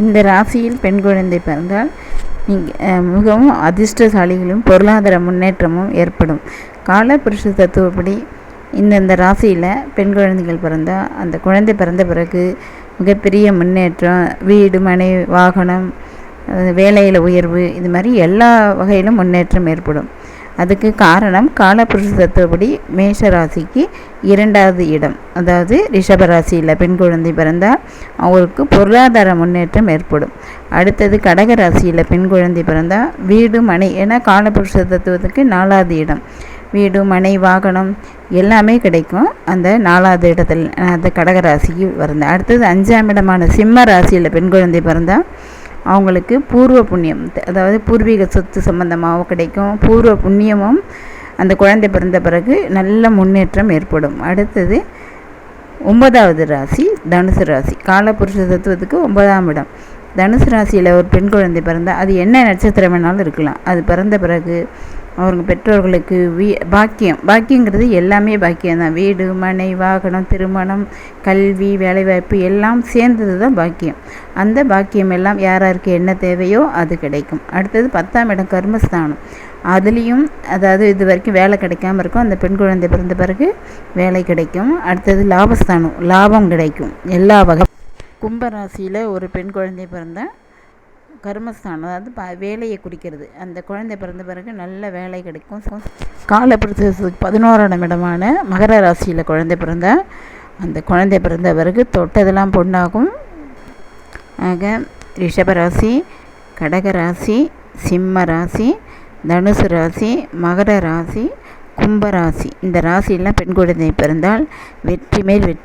இந்த ராசியில் பெண் குழந்தை பிறந்தால் மிகவும் அதிர்ஷ்டசாலிகளும் பொருளாதார முன்னேற்றமும் ஏற்படும். காலபுருஷ தத்துவப்படி இந்த ராசியில் பெண் குழந்தைகள் பிறந்தால் அந்த குழந்தை பிறந்த பிறகு மிகப்பெரிய முன்னேற்றம், வீடு மனை வாகனம் வேலையில் உயர்வு, இது மாதிரி எல்லா வகையிலும் முன்னேற்றம் ஏற்படும். அதுக்கு காரணம் காலபுருஷ தத்துவப்படி மேஷ ராசிக்கு 2வது இடம், அதாவது ரிஷபராசியில் பெண் குழந்தை பிறந்தால் அவருக்கு பொருளாதார முன்னேற்றம் ஏற்படும். அடுத்தது கடக ராசியில் பெண் குழந்தை பிறந்தால் வீடு மனை, ஏன்னா காலபுருஷ தத்துவத்துக்கு 4வது இடம், வீடு மனை வாகனம் எல்லாமே கிடைக்கும் அந்த 4வது இடத்துல அந்த கடகராசிக்கு பிறந்தேன். அடுத்தது 5ஆம் இடமான சிம்ம ராசியில் பெண் குழந்தை பிறந்தால் அவங்களுக்கு பூர்வ புண்ணியம், அதாவது பூர்வீக சொத்து சம்பந்தமாகவும் கிடைக்கும். பூர்வ புண்ணியமும் அந்த குழந்தை பிறந்த பிறகு நல்ல முன்னேற்றம் ஏற்படும். அடுத்தது 9வது ராசி தனுசு ராசி, காலபுருஷ தத்துவத்துக்கு 9ஆம் இடம். தனுசு ராசியில் ஒரு பெண் குழந்தை பிறந்தால் அது என்ன நட்சத்திரம் வேணாலும் இருக்கலாம். அது பிறந்த பிறகு அவங்க பெற்றோர்களுக்கு பாக்கியங்கிறது எல்லாமே பாக்கியம்தான். வீடு மனை வாகனம் திருமணம் கல்வி வேலைவாய்ப்பு எல்லாம் சேர்ந்தது தான் பாக்கியம். அந்த பாக்கியம் எல்லாம் யாருக்கு என்ன தேவையோ அது கிடைக்கும். அடுத்தது 10ஆம் இடம் கர்மஸ்தானம், அதுலேயும் அதாவது இது வரைக்கும் வேலை கிடைக்காமல் இருக்கும், அந்த பெண் குழந்தை பிறந்த பிறகு வேலை கிடைக்கும். அடுத்தது லாபஸ்தானம், லாபம் கிடைக்கும் எல்லா வகை. கும்பராசியில் ஒரு பெண் குழந்தை பிறந்தால் கர்மஸ்தானம், அதாவது வேலையை குறிக்கிறது. அந்த குழந்தை பிறந்த பிறகு நல்ல வேலை கிடைக்கும். காலபுருஷத்துக்கு 11ஆம் இடமான மகர ராசியில் குழந்தை பிறந்தால் அந்த குழந்தை பிறந்த பிறகு தொட்டதெல்லாம் பொண்ணாகும். ஆக ரிஷபராசி, கடகராசி, சிம்ம ராசி, தனுசு ராசி, மகர ராசி, கும்பராசி, இந்த ராசியெல்லாம் பெண் குழந்தை பிறந்தால் வெற்றி மேல் வெற்றி.